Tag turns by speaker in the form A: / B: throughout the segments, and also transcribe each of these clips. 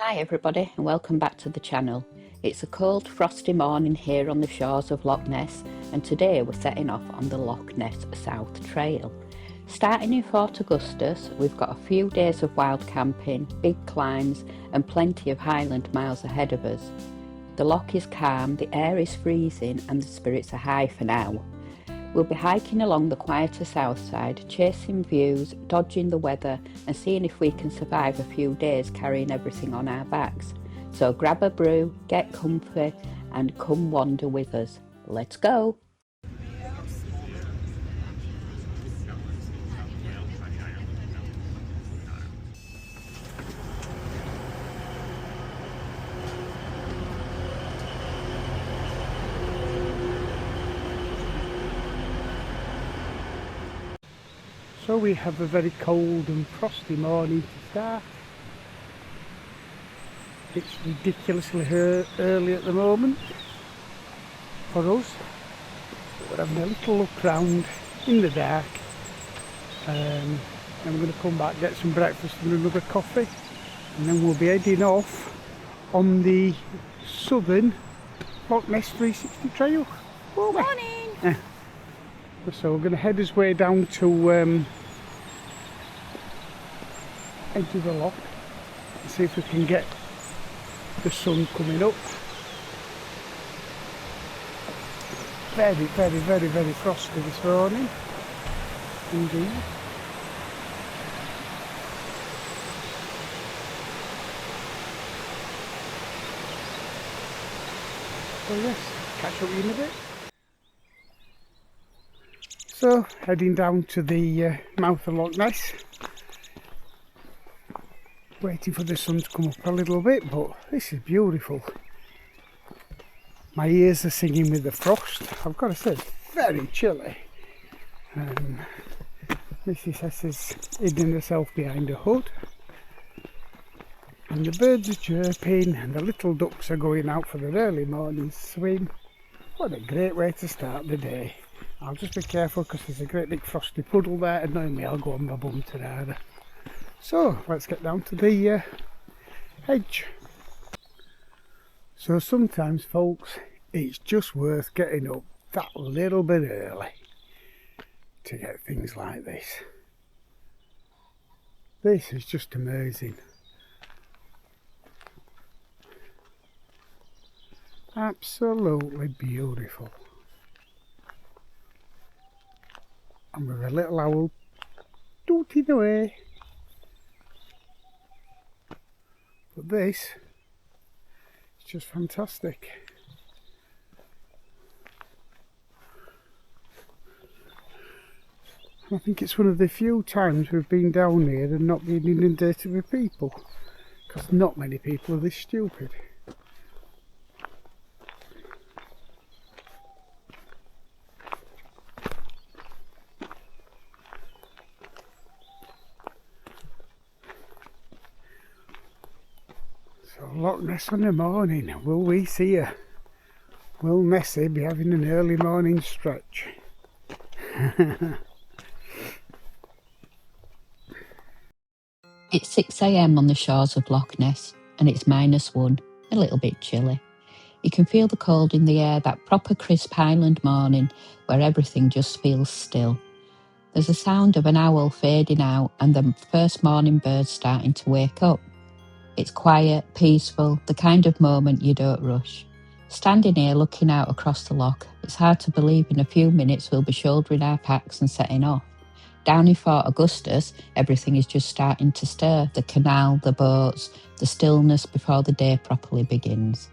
A: Hi everybody and welcome back to the channel. It's a cold frosty morning here on the shores of Loch Ness, and today we're setting off on the Loch Ness South Trail. Starting in Fort Augustus, we've got a few days of wild camping, big climbs and plenty of Highland miles ahead of us. The loch is calm, the air is freezing and the spirits are high for now. We'll be hiking along the quieter south side, chasing views, dodging the weather and seeing if we can survive a few days carrying everything on our backs. So grab a brew, get comfy and come wander with us. Let's go!
B: So we have a very cold and frosty morning to start. It's ridiculously early at the moment for us. We're having a little look round in the dark, and we're going to come back, get some breakfast and another coffee, and then we'll be heading off on the southern Loch Ness 360 trail.
A: Morning!
B: So we're going to head his way down to into the loch and see if we can get the sun coming up. Very frosty this morning indeed. So yes, catch up with you in a bit. So heading down to the mouth of Loch Ness, waiting for the sun to come up a little bit, but this is beautiful. My ears are singing with the frost. I've got to say, it's very chilly. Mrs S is hidden herself behind a hood, and the birds are chirping and the little ducks are going out for their early morning swim. What a great way to start the day. I'll just be careful because there's a great big frosty puddle there and knowing me I'll go on my bum to there. So let's get down to the hedge. So sometimes folks, it's just worth getting up that little bit early to get things like this. This is just amazing. Absolutely beautiful. And with a little owl tooting away. But this is just fantastic. I think it's one of the few times we've been down here and not been inundated with people, because not many people are this stupid. Loch Ness on the morning, will we see her? Will Nessie be having an early morning stretch?
A: It's 6 AM on the shores of Loch Ness and it's -1, a little bit chilly. You can feel the cold in the air, that proper crisp Highland morning where everything just feels still. There's a sound of an owl fading out and the first morning birds starting to wake up. It's quiet, peaceful, the kind of moment you don't rush. Standing here looking out across the loch, it's hard to believe in a few minutes we'll be shouldering our packs and setting off. Down in Fort Augustus, everything is just starting to stir. The canal, the boats, the stillness before the day properly begins.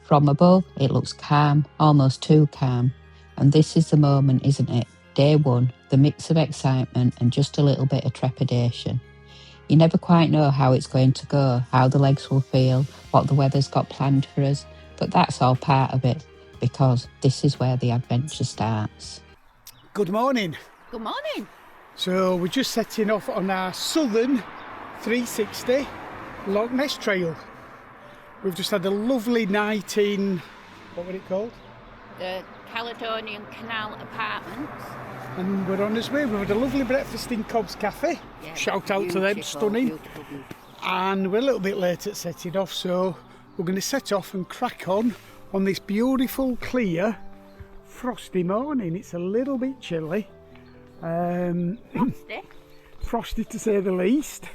A: From above, it looks calm, almost too calm. And this is the moment, isn't it? Day one, the mix of excitement and just a little bit of trepidation. You never quite know how it's going to go, how the legs will feel, what the weather's got planned for us, but that's all part of it, because this is where the adventure starts.
B: Good morning.
A: Good morning.
B: So we're just setting off on our southern 360 Loch Ness Trail. We've just had a lovely night in, what was it called?
A: The Caledonian Canal apartments.
B: And we're on his way. We've had a lovely breakfast in Cobb's Cafe.
A: Yeah,
B: shout out to them, stunning.
A: Beautiful.
B: and we're a little bit late at setting off, so we're going to set off and crack on this beautiful, clear, frosty morning. It's a little bit chilly.
A: Frosty.
B: Frosty to say the least.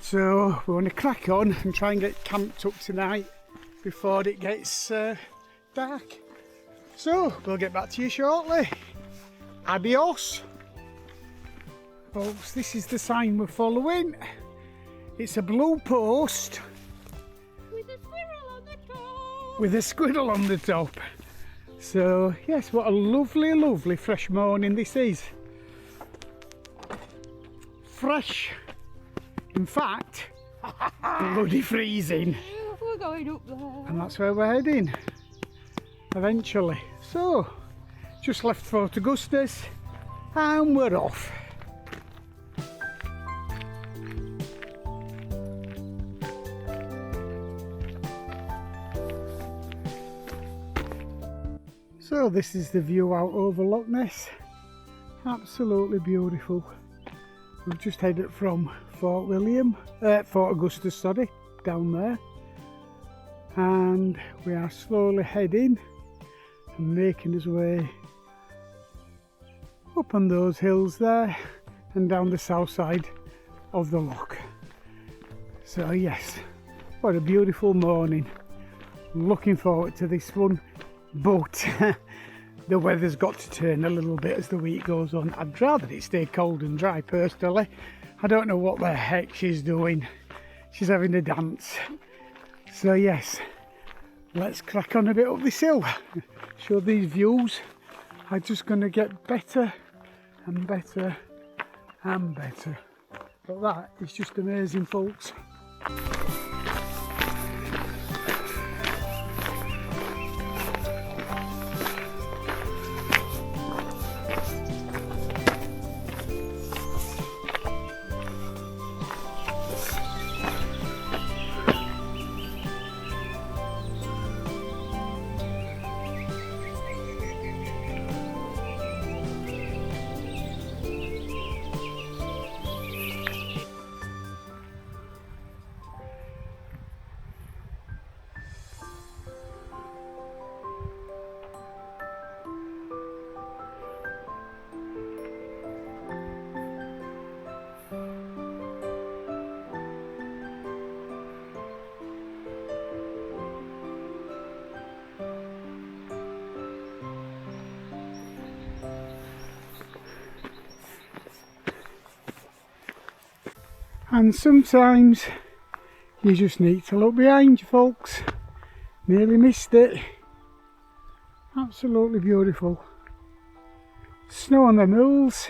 B: So we're going to crack on and try and get camped up tonight before it gets dark. So we'll get back to you shortly. Adios. Folks, this is the sign we're following. It's a blue post
A: With a squirrel on the top.
B: with a squirrel on the top. So yes, what a lovely, lovely fresh morning this is. Fresh. In fact, bloody freezing.
A: We're going up there.
B: And that's where we're heading eventually. So just left Fort Augustus and we're off. So this is the view out over Loch Ness. Absolutely beautiful. We've just headed from Fort Augustus, sorry, down there. And we are slowly heading and making his way up on those hills there and down the south side of the loch. So yes, what a beautiful morning. Looking forward to this one, but the weather's got to turn a little bit as the week goes on. I'd rather it stay cold and dry personally. I don't know what the heck she's doing. She's having a dance. So yes, let's crack on a bit up this hill. Sure, these views are just going to get better and better and better. But that is just amazing, folks. And sometimes you just need to look behind you, folks. Nearly missed it. Absolutely beautiful. Snow on the hills.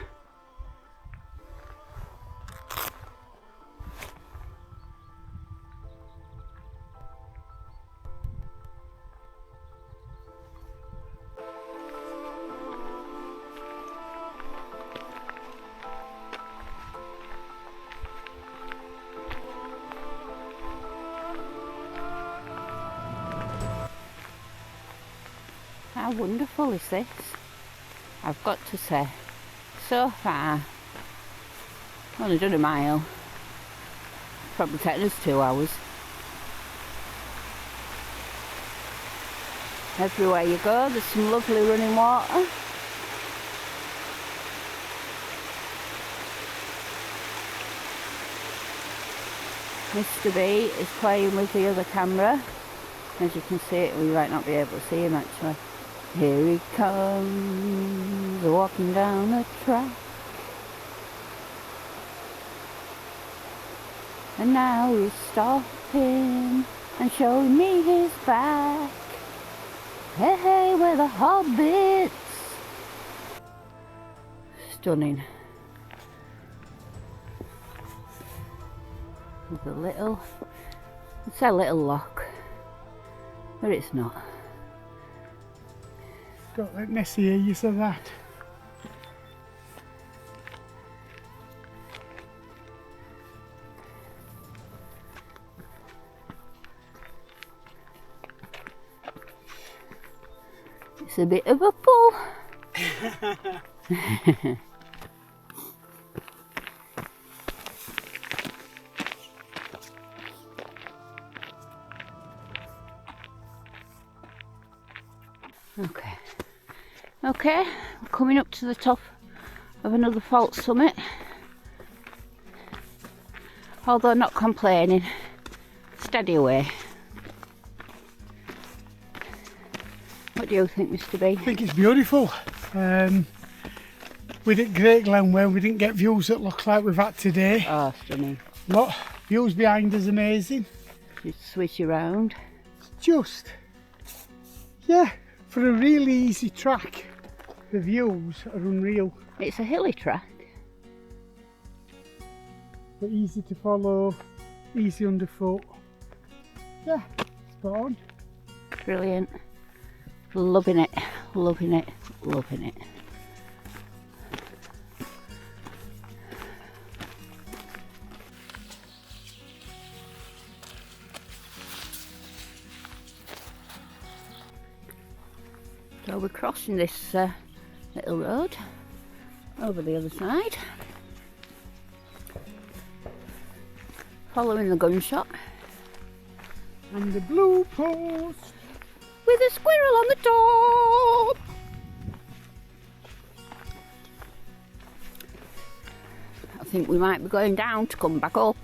A: How wonderful is this? I've got to say, so far, only done a mile, probably taken us 2 hours. Everywhere you go there's some lovely running water. Mr. B is playing with the other camera. As you can see it, we might not be able to see him actually. Here he comes, walking down the track. And now he's stopping and showing me his back. Hey, hey, we're the Hobbits. Stunning. With a little, it's a little loch, but it's not.
B: Don't let Nessie hear you say that.
A: It's a bit of a pull.
C: Okay, we're coming up to the top of another fault summit. Although not complaining, steady away. What do you think, Mr. B?
B: I think it's beautiful. We did Great Glen Way, we didn't get views that look like we've had today.
C: Oh, stunning.
B: Look, views behind us amazing.
C: Just switch around.
B: Just, yeah, for a really easy track, the views are unreal.
C: It's a hilly track.
B: But easy to follow, easy underfoot. Yeah, spot on.
C: Brilliant. Loving it, loving it, loving it. So we're crossing this little road over the other side, following the gunshot.
B: And the blue post.
C: With a squirrel on the top. I think we might be going down to come back up.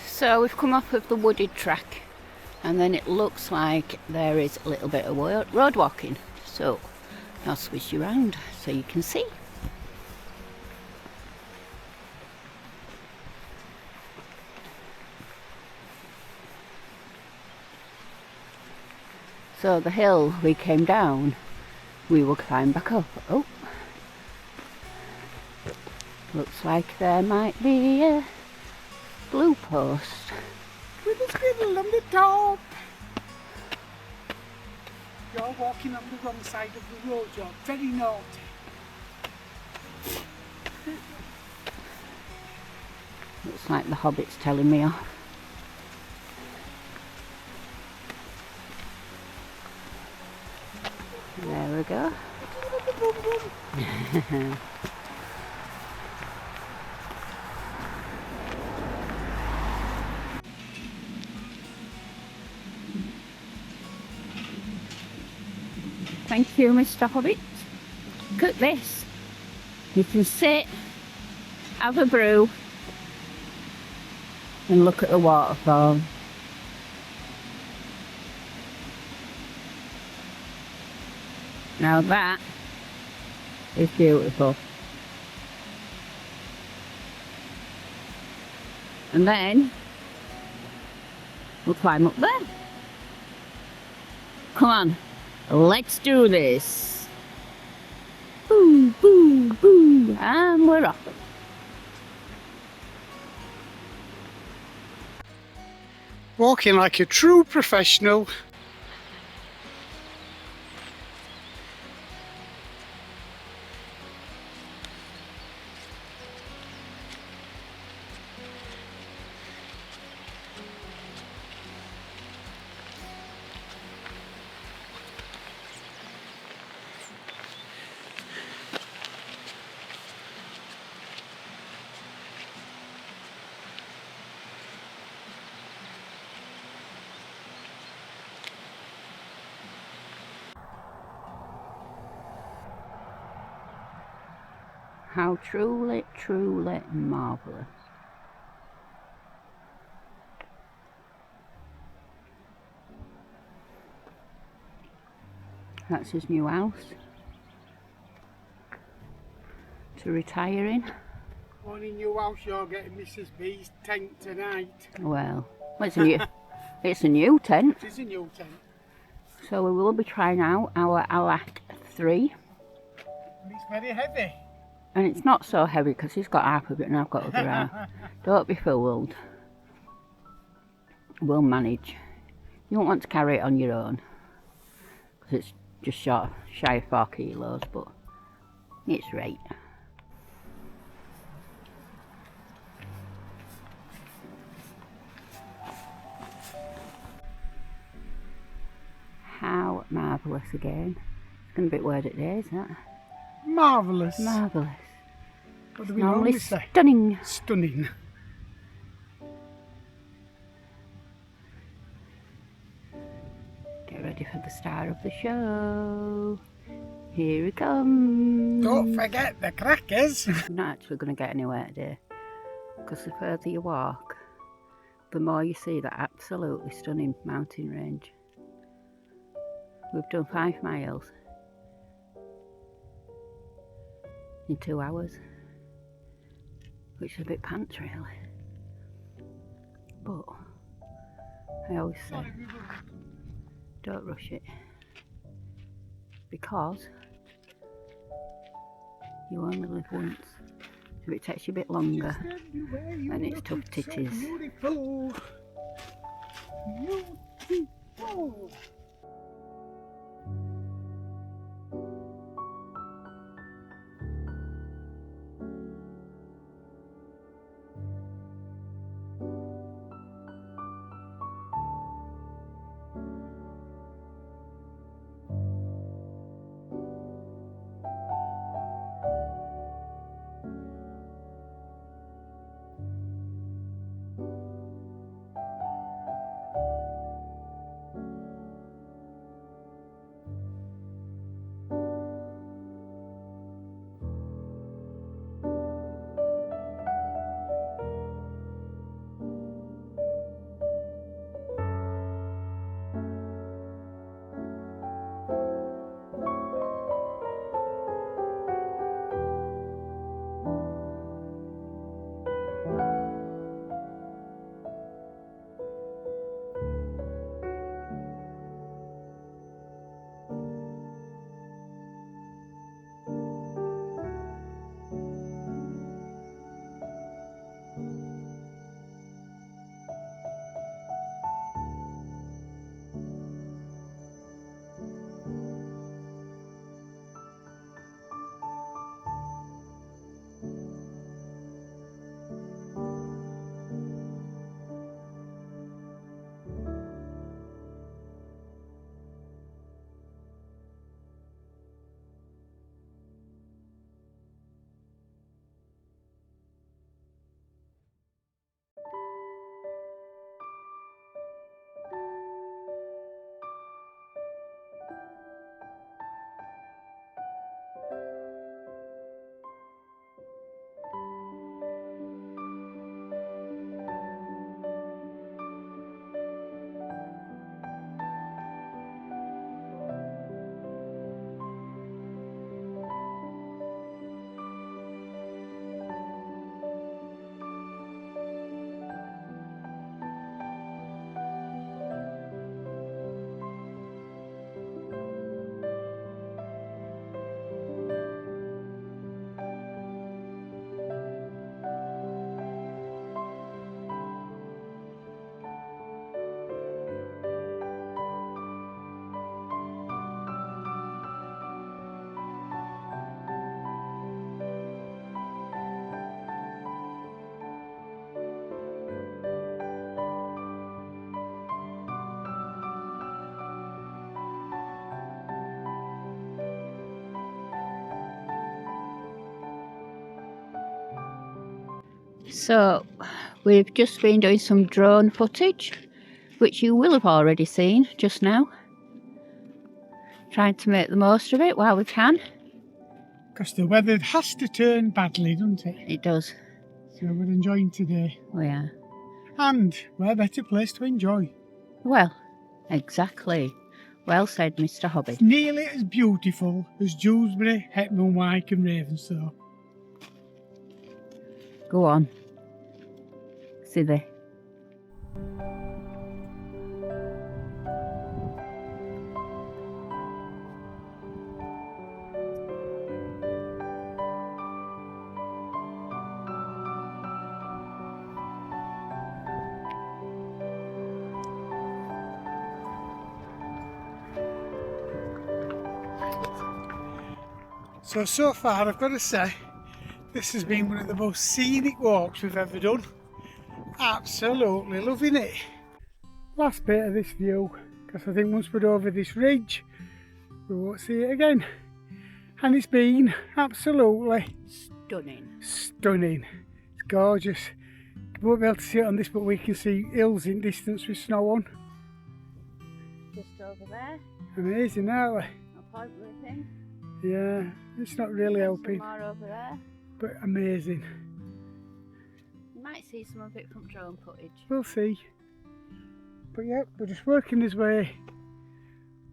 C: So we've come off of the wooded track, and then it looks like there is a little bit of road walking. So I'll switch you around so you can see. So the hill we came down, we will climb back up. Oh, looks like there might be a blue post.
B: With a squirrel on the top. You're walking on the wrong side of the road, you're very naughty.
C: Looks like the Hobbit's telling me off. There we go. Thank you, Mr. Hobbit. Look at this. You can sit, have a brew, and look at the waterfall. Now that is beautiful. And then we'll climb up there. Come on. Let's do this. Boo, boo, boo. And we're off.
B: Walking like a true professional.
C: How truly, truly marvellous. That's his new house to retire in.
B: Morning, new house, you're getting Mrs. B's tent tonight.
C: Well, it's a new, it's a new tent.
B: It is a new tent.
C: So we will be trying out our Allt 3.
B: And it's very heavy.
C: And it's not so heavy because he's got half of it and I've got other half. Don't be fooled. We'll manage. You won't want to carry it on your own because it's just shy of 4 kilos, but it's right. How marvellous again. It's going to be word at day, isn't it?
B: Marvellous.
C: Marvellous.
B: What do we
C: Normally
B: normally say?
C: stunning.
B: Stunning.
C: Get ready for the star of the show. Here he comes.
B: Don't forget the crackers.
C: You're not actually going to get anywhere today, because the further you walk, the more you see that absolutely stunning mountain range. We've done 5 miles in 2 hours, which is a bit pants really. But I always say, don't rush it, because you only live once. If it takes you a bit longer, then it's tough titties.
B: Beautiful. Beautiful.
C: So we've just been doing some drone footage, which you will have already seen just now. Trying to make the most of it while we can.
B: Because the weather has to turn badly, doesn't it?
C: It does.
B: So we're enjoying today.
C: We are.
B: And where better place to enjoy?
C: Well, exactly. Well said, Mr. Hobbit.
B: Nearly as beautiful as Dewsbury, Hetman, Wyke and Ravensthorpe.
C: Go on. See there.
B: So far I've got to say, this has been one of the most scenic walks we've ever done. Absolutely loving it. Last bit of this view, because I think once we're over this ridge, we won't see it again. and it's been absolutely
C: Stunning.
B: It's gorgeous. We won't be able to see it on this, but we can see hills in distance with snow on.
C: Just over there.
B: Amazing, aren't they?
C: I'll point with him.
B: Yeah, it's not really helping,
C: Some more over there.
B: but amazing.
C: You might see some of it from drone footage.
B: We'll see. But yeah, we're just working his way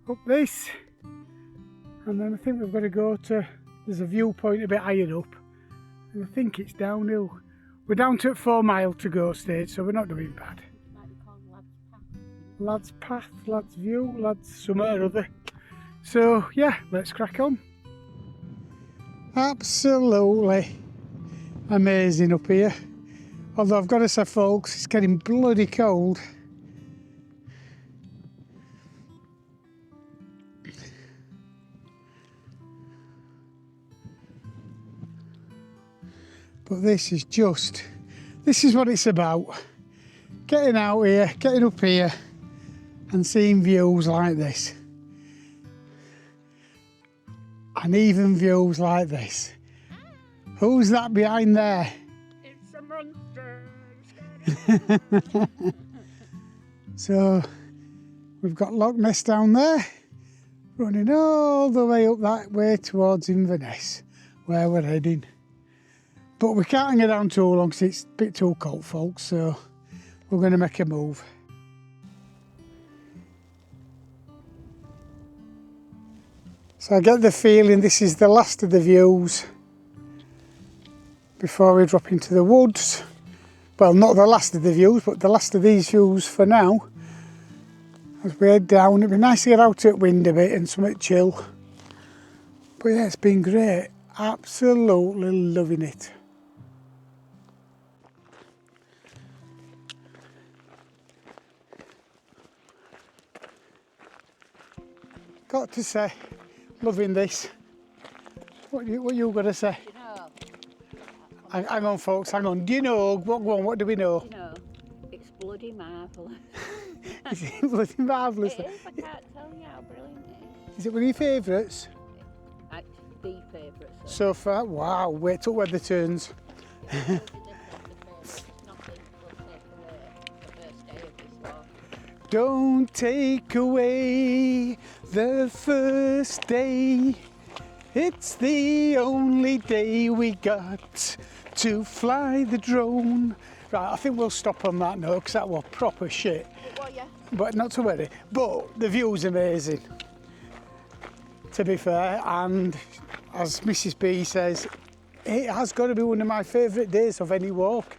B: up this, and then I think we've got to go to, there's a viewpoint a bit higher up, and I think it's downhill. We're down to 4 mile to go stage, so we're not doing bad.
C: It might be called
B: Lads Path, Lads View, Lads somewhere or other. So yeah, let's crack on. Absolutely amazing up here. Although I've got to say folks, it's getting bloody cold. But this is what it's about. Getting out here, getting up here and seeing views like this. And even views like this. Who's that behind there?
C: It's a monster.
B: So we've got Loch Ness down there, running all the way up that way towards Inverness, where we're heading. But we can't hang around too long because it's a bit too cold, folks, so we're going to make a move. So I get the feeling this is the last of the views before we drop into the woods. Well, not the last of the views, but the last of these views for now. As we head down, it'd be nice to get out at wind a bit and something chill. But yeah, it's been great. Absolutely loving it. Got to say, loving this. What you got to say?
C: You know,
B: Hang on, folks, hang on. Do you know, what do we know?
C: you know, it's bloody marvellous.
B: Is it bloody marvellous?
C: It is, I can't tell you how brilliant it is.
B: Is it one of your favourites?
C: It's the favourite.
B: So far? Wow, wait till weather turns.
C: Nothing will take away the first day of this walk.
B: Don't take away the first day. It's the only day we got to fly the drone. Right, I think we'll stop on that note because that was proper shit.
C: Well, yeah.
B: But not to worry. But the view's amazing, to be fair. And as Mrs. B says, it has got to be one of my favourite days of any walk.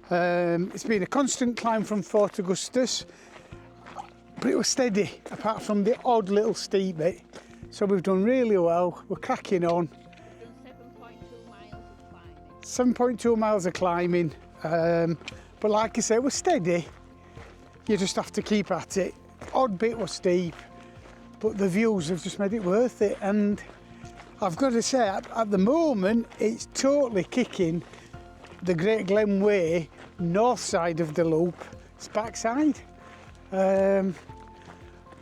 B: It's been a constant climb from Fort Augustus, but it was steady, apart from the odd little steep bit. So we've done really well. We're cracking on.
C: We've done 7.2 miles of climbing.
B: 7.2 miles of climbing. But like I say, we're steady. You just have to keep at it. Odd bit was steep, but the views have just made it worth it. And I've got to say, at the moment, it's totally kicking the Great Glen Way, north side of the loop, its backside.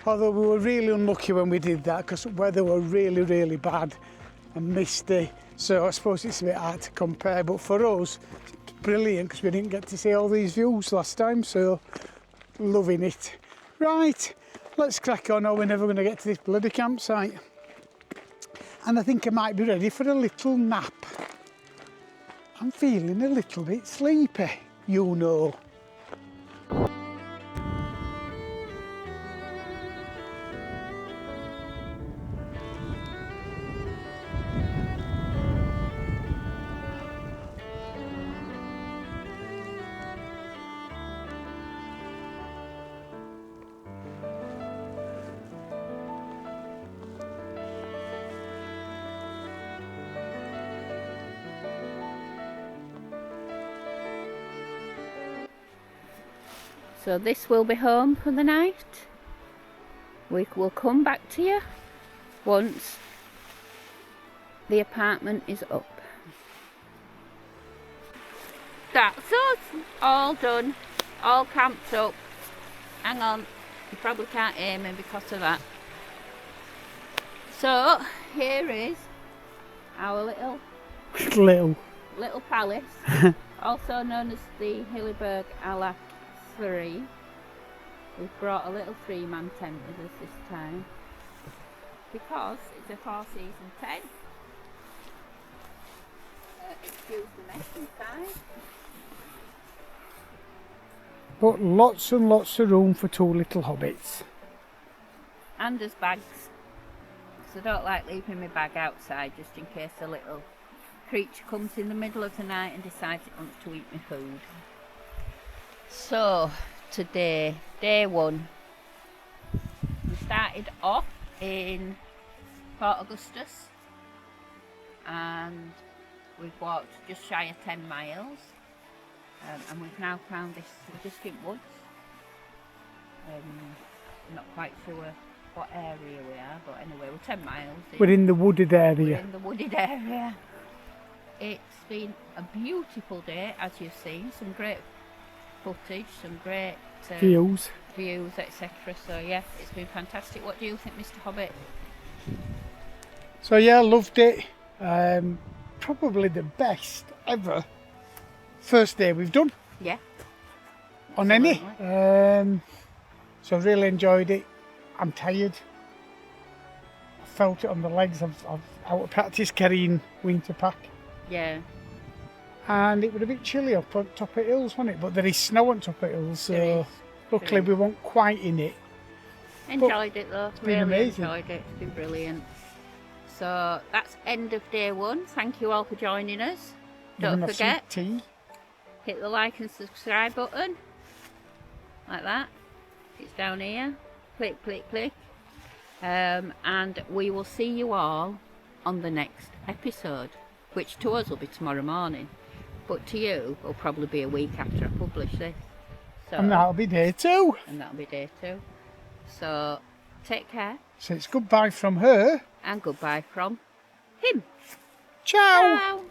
B: Although we were really unlucky when we did that because weather were really, really bad and misty. So I suppose it's a bit hard to compare, but for us, it's brilliant because we didn't get to see all these views last time, so loving it. Right, let's crack on or we're never going to get to this bloody campsite. And I think I might be ready for a little nap. I'm feeling a little bit sleepy, you know.
C: So this will be home for the night. We will come back to you once the apartment is up. That's us, all done, all camped up. Hang on, you probably can't hear me because of that. So here is our little palace, also known as the Hillyberg Alla 3. We've brought a little 3-man tent with us this time because it's a 4-season tent. Excuse the mess inside.
B: But lots and lots of room for 2 little hobbits.
C: And there's bags. So I don't like leaving my bag outside just in case a little creature comes in the middle of the night and decides it wants to eat my food. So today, day 1. We started off in Fort Augustus and we've walked just shy of 10 miles and we've now found this distant woods. I'm not quite sure what area we are, but anyway, we're 10 miles in.
B: We're in the wooded area.
C: We're in the wooded area. It's been a beautiful day, as you've seen. Some great footage, some great
B: views,
C: etc. So yeah, it's been fantastic. What do you think, Mr. Hobbit?
B: So yeah, loved it. Probably the best ever first day we've done.
C: Yeah.
B: On any. So really enjoyed it. I'm tired. I felt it on the legs. I've out of practice carrying winter pack.
C: Yeah.
B: And it was a bit chilly up on top of hills, wasn't it? But there is snow on top of hills, so luckily we weren't quite in it.
C: Enjoyed it though.
B: It's been
C: really
B: amazing.
C: Enjoyed it. It's been brilliant. So that's end of day 1. Thank you all for joining us. Don't forget, hit the like and subscribe button. Like that. It's down here. Click, click, click. And we will see you all on the next episode, which to us will be tomorrow morning, but to you will probably be a week after I publish this. So,
B: and that'll be day 2.
C: And that'll be day 2. So take care.
B: So it's goodbye from her.
C: And goodbye from him.
B: Ciao.
C: Ciao.